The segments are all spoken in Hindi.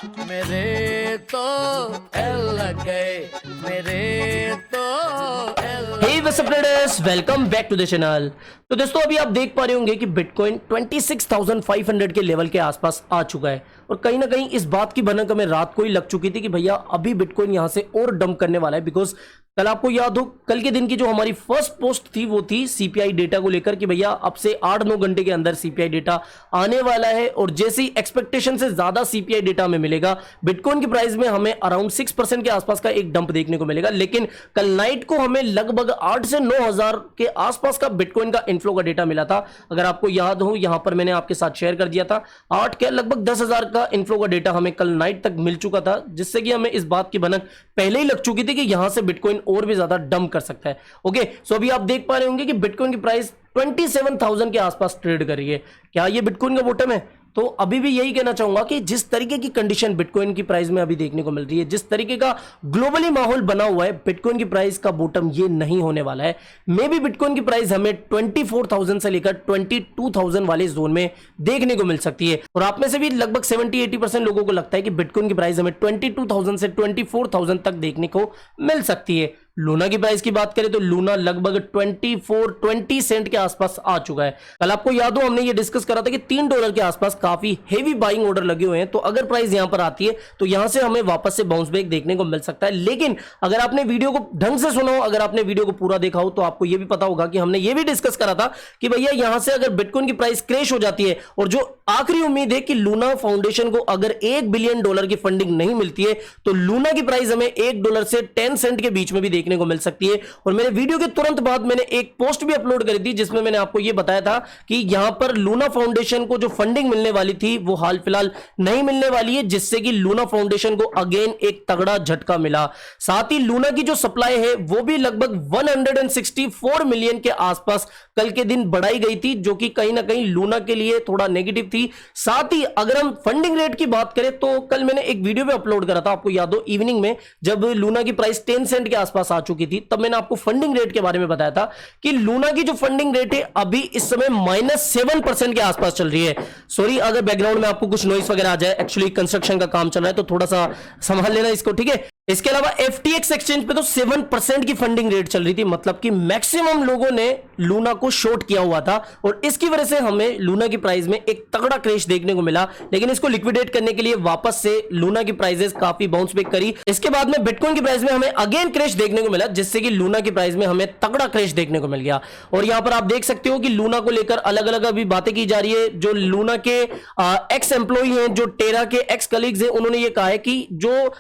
मेरे तो एल लग गए, मेरे तो L Hey what's up traders, welcome back to the channel। तो दोस्तों अभी आप देख पा रहे होंगे कि बिटकॉइन 26,500 के लेवल के आसपास आ चुका है और कहीं ना कहीं इस बात की भनक हमें रात को ही लग चुकी थी कि भैया अभी बिटकॉइन यहां से और डंप करने वाला है। बिकॉज कल आपको याद हो, कल के दिन की जो हमारी फर्स्ट पोस्ट थी वो थी सीपीआई डेटा को लेकर कि भैया अब से 8-9 घंटे के अंदर सीपीआई डेटा आने वाला है और जैसे ही एक्सपेक्टेशन से ज्यादा सीपीआई डेटा हमें मिलेगा बिटकॉइन की प्राइस में हमें अराउंड 6% के आसपास का एक डंप देखने को मिलेगा। लेकिन कल नाइट को हमें लगभग 8 से 9 हजार के आसपास का बिटकॉइन का इनफ्लो का डेटा मिला था। अगर आपको याद हो, यहां पर मैंने आपके साथ शेयर कर दिया था 8 के लगभग 10,000 का इनफ्लो का डेटा हमें कल नाइट तक मिल चुका था, जिससे कि हमें इस बात की भनक पहले ही लग चुकी थी कि यहां से बिटकॉइन और भी ज्यादा डंप कर सकता है। ओके, सो अभी आप देख पा रहे होंगे कि बिटकॉइन की प्राइस 27,000 के आसपास ट्रेड कर रही है। क्या ये बिटकॉइन का बॉटम है? तो अभी भी यही कहना चाहूंगा कि जिस तरीके की कंडीशन बिटकॉइन की प्राइस में अभी देखने को मिल रही है, जिस तरीके का ग्लोबली माहौल बना हुआ है, बिटकॉइन की प्राइस का बॉटम ये नहीं होने वाला है। मे बी बिटकॉइन की प्राइस हमें 24,000 से लेकर 22,000 वाले जोन में देखने को मिल सकती है और आप में से भी लगभग 70-80% लोगों को लगता है कि बिटकॉइन की प्राइस हमें 22,000 से 24,000 तक देखने को मिल सकती है। लूना की प्राइस की बात करें तो लूना लगभग 20 सेंट के आसपास आ चुका है। कल आपको याद हो, हमने ये डिस्कस करा था कि $3 के आसपास काफी हेवी बाइंग ऑर्डर लगे हुए हैं, तो अगर प्राइस यहां पर आती है तो यहां से हमें वापस से बाउंस बैक देखने को मिल सकता है। लेकिन अगर आपने वीडियो को ढंग से सुना हो, अगर आपने वीडियो को पूरा देखा हो, तो आपको यह भी पता होगा कि हमने ये भी डिस्कस करा था कि भैया यहां से अगर बिटकॉइन की प्राइस क्रैश हो जाती है और जो आखिरी उम्मीद है कि लूना फाउंडेशन को अगर $1 बिलियन की फंडिंग नहीं मिलती है तो लूना की प्राइस हमें $1 से 10 सेंट के बीच में भी देखने को मिल सकती है। और मेरे वीडियो के तुरंत बाद मैंने एक पोस्ट भी अपलोड करी थी जिसमें मैंने आपको यह बताया था कि यहां पर लूना फाउंडेशन को जो फंडिंग मिलने वाली थी वो हाल फिलहाल नहीं मिलने वाली है, जिससे कि लूना फाउंडेशन को अगेन एक तगड़ा झटका मिला। साथ ही लूना की जो सप्लाई है वो भी लगभग 164 मिलियन के आसपास कल के दिन बढ़ाई गई थी, जो कि कहीं ना कहीं लूना के लिए थोड़ा नेगेटिव थी। साथ ही अगर हम फंडिंग रेट की बात करें तो कल मैंने एक वीडियो भी अपलोड करा था, आपको याद हो, इवनिंग में जब लूना की प्राइस 10 सेंट के आसपास आ चुकी थी, तब मैंने आपको फंडिंग रेट के बारे में बताया था कि लूना की जो फंडिंग रेट है अभी इस समय -7% के आसपास चल रही है। सॉरी अगर बैकग्राउंड में आपको कुछ नॉइस वगैरह आ जाए, एक्चुअली कंस्ट्रक्शन का काम चल रहा है तो थोड़ा सा संभाल लेना इसको, ठीक है। इसके अलावा FTX एक्सचेंज पे तो 7% की फंडिंग रेट चल रही थी, मतलब कि मैक्सिमम लोगों ने लूना को शॉर्ट किया हुआ था और इसकी वजह से हमें लूना की प्राइस में एक तगड़ा क्रैश देखने को मिला। लेकिन इसको लिक्विडेट करने के लिए वापस से लूना की प्राइसेस काफी बाउंस बैक करी। इसके बाद में बिटकॉइन की प्राइस में हमें अगेन क्रैश देखने को मिला, जिससे कि लूना की प्राइस में हमें तगड़ा क्रैश देखने को मिल गया। और यहां पर आप देख सकते हो कि लूना को लेकर अलग अलग अभी बातें की जा रही है। जो लूना के एक्स एम्प्लॉई हैं, जो टेरा के एक्स कलीग्स हैं, उन्होंने ये कहा है कि जो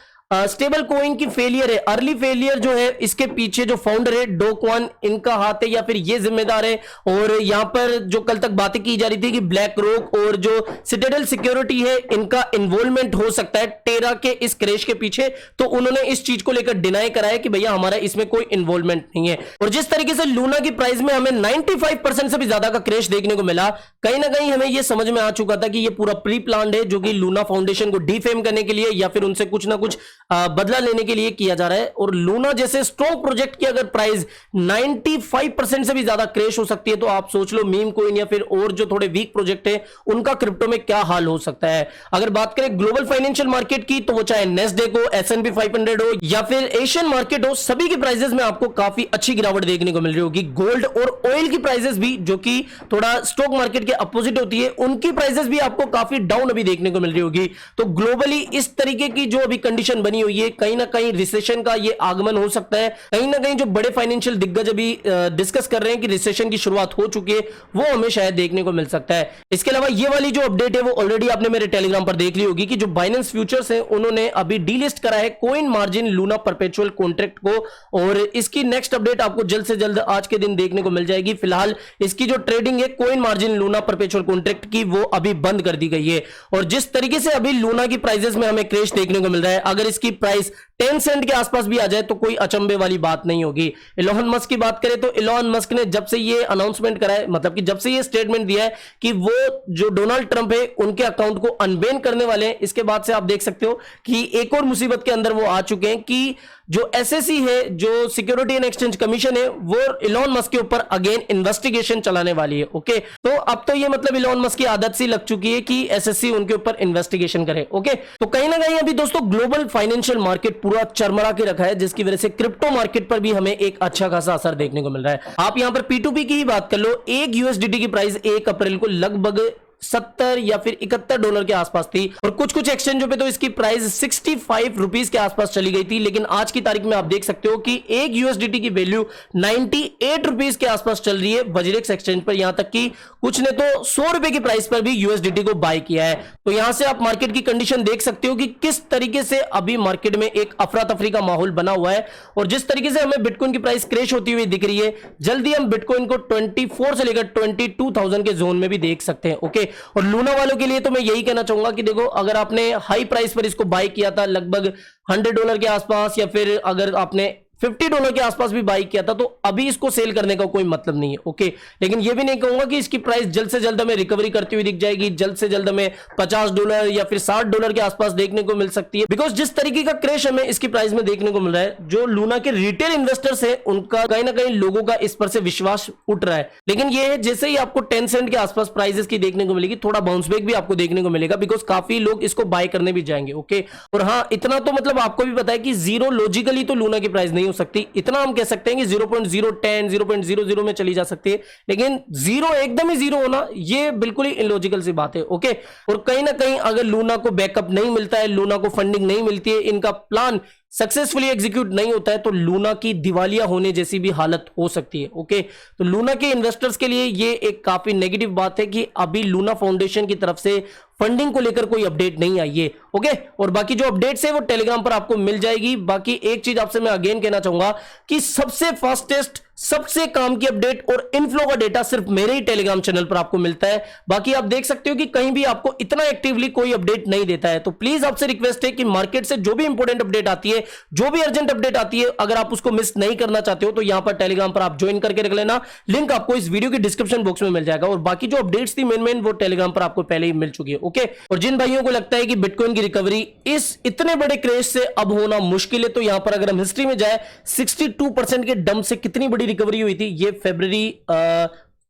स्टेबल कोइन की फेलियर है, अर्ली फेलियर जो है, इसके पीछे जो फाउंडर है डो क्वान, इनका हाथ है या फिर ये जिम्मेदार है। और यहां पर जो कल तक बातें की जा रही थी कि ब्लैक रॉक और जो सिटाडेल सिक्योरिटी है, इनका इन्वॉल्वमेंट हो सकता है टेरा के इस क्रैश के पीछे, तो उन्होंने इस चीज को लेकर डिनाई करा है कि भैया हमारा इसमें कोई इन्वॉल्वमेंट नहीं है। और जिस तरीके से लूना की प्राइस में हमें 95% से भी ज्यादा का क्रैश देखने को मिला, कहीं ना कहीं हमें यह समझ में आ चुका था कि यह पूरा प्री प्लान्ड है, जो कि लूना फाउंडेशन को डिफेम करने के लिए या फिर उनसे कुछ ना कुछ बदला लेने के लिए किया जा रहा है। और लूना जैसे स्ट्रॉन्ग प्रोजेक्ट की अगर प्राइस 95% से भी ज्यादा क्रैश हो सकती है तो आप सोच लो मीम कोइन या फिर और जो थोड़े वीक प्रोजेक्ट है उनका क्रिप्टो में क्या हाल हो सकता है। अगर बात करें ग्लोबल फाइनेंशियल मार्केट की, तो वो चाहे नेस्डेक हो, S&P 500 हो या फिर एशियन मार्केट हो, सभी की प्राइसेस में आपको काफी अच्छी गिरावट देखने को मिल रही होगी। गोल्ड और ऑयल की प्राइसेस भी, जो कि थोड़ा स्टॉक मार्केट के अपोजिट होती है, उनकी प्राइसेस भी आपको काफी डाउन अभी देखने को मिल रही होगी। तो ग्लोबली इस तरीके की जो अभी कंडीशन बनी हुई है, कहीं ना कहीं रिसेशन का ये आगमन हो सकता है। कहीं ना कहीं जो बड़े फाइनेंशियल दिग्गज अभी डिस्कस कर रहे हैं कि रिसेशन की शुरुआत हो चुकी है, वो हमें शायद देखने को मिल सकता है। इसके अलावा ये वाली जो अपडेट है वो ऑलरेडी आपने मेरे टेलीग्राम पर देख ली होगी कि जो बाइनेंस फ्यूचर्स है उन्होंने अभी डीलिस्ट करा है coin margin Luna perpetual contract को, और इसकी नेक्स्ट अपडेट आपको जल्द से जल्द आज के दिन देखने को मिल जाएगी। फिलहाल इसकी जो ट्रेडिंग है coin margin Luna perpetual contract की, वो अभी बंद कर दी गई है। और जिस तरीके से अभी लूना की प्राइसेस में हमें क्रैश देखने को मिल रहा है, अगर इसकी प्राइस 10 सेंट के आसपास भी आ जाए तो कोई अचंभे वाली बात नहीं होगी। इलोन मस्क की बात करें तो इलोन मस्क ने जब से ये अनाउंसमेंट करा है, मतलब कि जब से ये स्टेटमेंट दिया है कि वो जो डोनाल्ड ट्रंप है उनके अकाउंट को अनबैन करने वाले हैं, इसके बाद से आप देख सकते हो कि एक और मुसीबत के अंदर वो आ चुके हैं कि जो एसएससी है, जो सिक्योरिटी एंड एक्सचेंज कमीशन है, वो इलॉन मस्क के ऊपर अगेन इन्वेस्टिगेशन चलाने वाली है। ओके, तो अब तो ये मतलब इलॉन मस्क की आदत सी लग चुकी है कि एसएससी उनके ऊपर इन्वेस्टिगेशन करे। ओके, तो कहीं ना कहीं अभी दोस्तों ग्लोबल फाइनेंशियल मार्केट पूरा चरमरा के रखा है, जिसकी वजह से क्रिप्टो मार्केट पर भी हमें एक अच्छा खासा असर देखने को मिल रहा है। आप यहां पर P2P की ही बात कर लो, एक यूएसडीटी की प्राइस 1 अप्रैल को लगभग 70 या फिर $71 के आसपास थी, और कुछ कुछ एक्सचेंजों पे तो इसकी प्राइस 65 रुपीस के आसपास चली गई थी। लेकिन आज की तारीख में आप देख सकते हो कि एक यूएसडीटी की वैल्यू 98 रुपीस के आसपास चल रही है वज्रेक्स एक्सचेंज पर। यहां तक कि कुछ ने तो 100 रुपए की प्राइस पर भी यूएसडीटी को बाय किया है। तो यहां से आप मार्केट की कंडीशन देख सकते हो कि किस तरीके से अभी मार्केट में एक अफरा तफरी का माहौल बना हुआ है, और जिस तरीके से हमें बिटकॉइन की प्राइस क्रैश होती हुई दिख रही है, जल्दी हम बिटकॉइन को 24 से लेकर 22,000 के जोन में भी देख सकते हैं। ओके, और लूना वालों के लिए तो मैं यही कहना चाहूंगा कि देखो, अगर आपने हाई प्राइस पर इसको बाय किया था लगभग $100 के आसपास, या फिर अगर आपने $50 के आसपास भी बाई किया था, तो अभी इसको सेल करने का कोई मतलब नहीं है। ओके, लेकिन ये भी नहीं कहूंगा कि इसकी प्राइस जल्द से जल्द हमें रिकवरी करती हुई दिख जाएगी, जल्द से जल्द हमें $50 या फिर $60 के आसपास देखने को मिल सकती है। बिकॉज जिस तरीके का क्रैश हमें इसकी प्राइस में देखने को मिल रहा है, जो लूना के रिटेल इन्वेस्टर्स है उनका कहीं ना कहीं लोगों का इस पर से विश्वास उठ रहा है। लेकिन ये है, जैसे ही आपको 10 सेंट के आसपास प्राइसेस की देखने को मिलेगी, थोड़ा बाउंस बैक भी आपको देखने को मिलेगा, बिकॉज काफी लोग इसको बाय करने भी जाएंगे। ओके, और हाँ, इतना तो मतलब आपको भी पता है कि जीरो लॉजिकली तो लूना की प्राइस नहीं हो सकती। इतना हम कह सकते हैं कि 0.010 0.00 में चली जा सकती है, लेकिन जीरो एकदम ही जीरो होना ये बिल्कुल ही इलॉजिकल सी बात है। ओके, और कहीं ना कहीं अगर लूना को बैकअप नहीं मिलता है, लूना को फंडिंग नहीं मिलती है, इनका प्लान सक्सेसफुली एग्जीक्यूट नहीं होता है, तो लूना की दिवालिया होने जैसी भी हालत हो सकती है। ओके, तो लूना के इन्वेस्टर्स के लिए ये एक काफी नेगेटिव बात है कि अभी लूना फाउंडेशन की तरफ से फंडिंग को लेकर कोई अपडेट नहीं आई है। ओके, और बाकी जो अपडेट्स है वो टेलीग्राम पर आपको मिल जाएगी। बाकी एक चीज आपसे मैं अगेन कहना चाहूंगा कि सबसे फास्टेस्ट, सबसे काम की अपडेट और इनफ्लो का डेटा सिर्फ मेरे ही टेलीग्राम चैनल पर आपको मिलता है। बाकी आप देख सकते हो कि कहीं भी आपको इतना एक्टिवली कोई अपडेट नहीं देता है। तो प्लीज आपसे रिक्वेस्ट है कि मार्केट से जो भी इंपॉर्टेंट अपडेट आती है, जो भी अर्जेंट अपडेट आती है, अगर आप उसको मिस नहीं करना चाहते हो तो यहां पर टेलीग्राम पर आप ज्वाइन करके रख लेना। लिंक आपको इस वीडियो के डिस्क्रिप्शन बॉक्स में मिल जाएगा, और बाकी जो अपडेट्स थी मेन वो टेलीग्राम पर आपको पहले ही मिल चुकी है। ओके, और जिन भाइयों को लगता है कि बिटकॉइन की रिकवरी इस इतने बड़े क्रैश से अब होना मुश्किल है, तो यहां पर अगर हम हिस्ट्री में जाए, 62% के डंप से कितनी बड़ी रिकवरी हुई थी, ये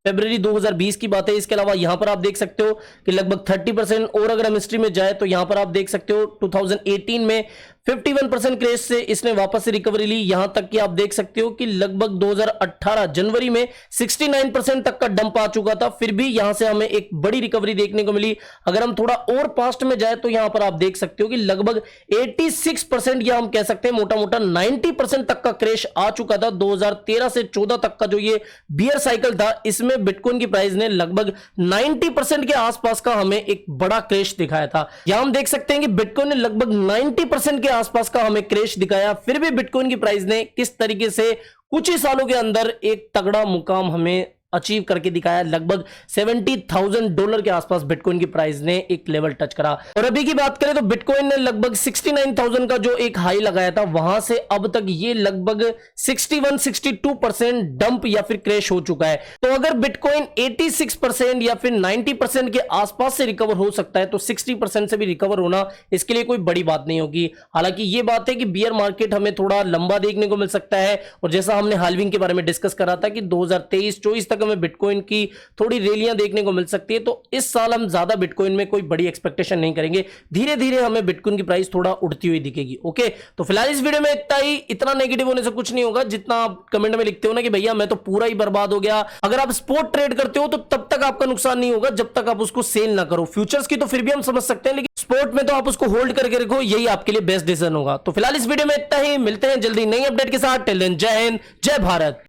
फरवरी 2020 की बात है। इसके अलावा यहां पर आप देख सकते हो कि लगभग 30%, और अगर हम हिस्ट्री में जाए तो यहां पर आप देख सकते हो 2018 में 51% क्रैश से इसने वापस से रिकवरी ली। यहां तक कि आप देख सकते हो कि लगभग 2018 जनवरी में 69% तक का डंप आ चुका था, फिर भी यहां से हमें एक बड़ी रिकवरी देखने को मिली। अगर हम थोड़ा और पास्ट में जाए तो यहां पर आप देख सकते हो कि लगभग 86% या हम कह सकते हैं मोटा मोटा 90% तक का क्रैश आ चुका था। 2013 से 14 तक का जो ये बियर साइकिल था, इसमें बिटकॉइन की प्राइस ने लगभग 90% के आसपास का हमें एक बड़ा क्रैश दिखाया था। यहां हम देख सकते हैं कि बिटकॉइन ने लगभग 90% के आसपास का हमें क्रैश दिखाया, फिर भी बिटकॉइन की प्राइस ने किस तरीके से कुछ ही सालों के अंदर एक तगड़ा मुकाम हमें अचीव करके दिखाया। लगभग $70,000 के आसपास बिटकॉइन की प्राइस ने एक लेवल टच करा। और अभी की बात करें तो बिटकॉइन ने लगभग 69,000 का जो एक हाई लगाया था, वहां से अब तक ये लगभग 61-62% डंप या फिर क्रैश हो चुका है। तो अगर बिटकॉइन 86% या फिर 90% के आसपास से रिकवर हो सकता है, तो 60% से भी रिकवर होना इसके लिए कोई बड़ी बात नहीं होगी। हालांकि ये बात है कि बियर मार्केट हमें थोड़ा लंबा देखने को मिल सकता है, और जैसा हमने हाल्विंग के बारे में डिस्कस करा था कि 2023-24 तक हमें बिटकॉइन की थोड़ी रैलियां देखने को मिल सकती है, तो इस साल हम ज्यादा बिटकॉइन में कोई बड़ी एक्सपेक्टेशन नहीं करेंगे। धीरे धीरे हमें बिटकॉइन की प्राइस थोड़ा उड़ती हुई दिखेगी। ओके, तो फिलहाल इस वीडियो में इतना ही। इतना नेगेटिव होने से कुछ नहीं होगा, जितना आप कमेंट में लिखते हो ना कि भैया मैं तो पूरा ही बर्बाद हो गया। अगर आप स्पॉट ट्रेड करते हो तो तब तक आपका नुकसान नहीं होगा जब तक आप उसको सेल ना करो। फ्यूचर्स की तो फिर भी हम समझ सकते हैं, लेकिन स्पॉट में तो आप उसको होल्ड करके रखो, यही आपके लिए बेस्ट डिसीजन होगा। तो फिलहाल इस वीडियो में इतना ही, मिलते हैं जल्दी नई अपडेट के साथ। टिल देन जय हिंद, जय भारत।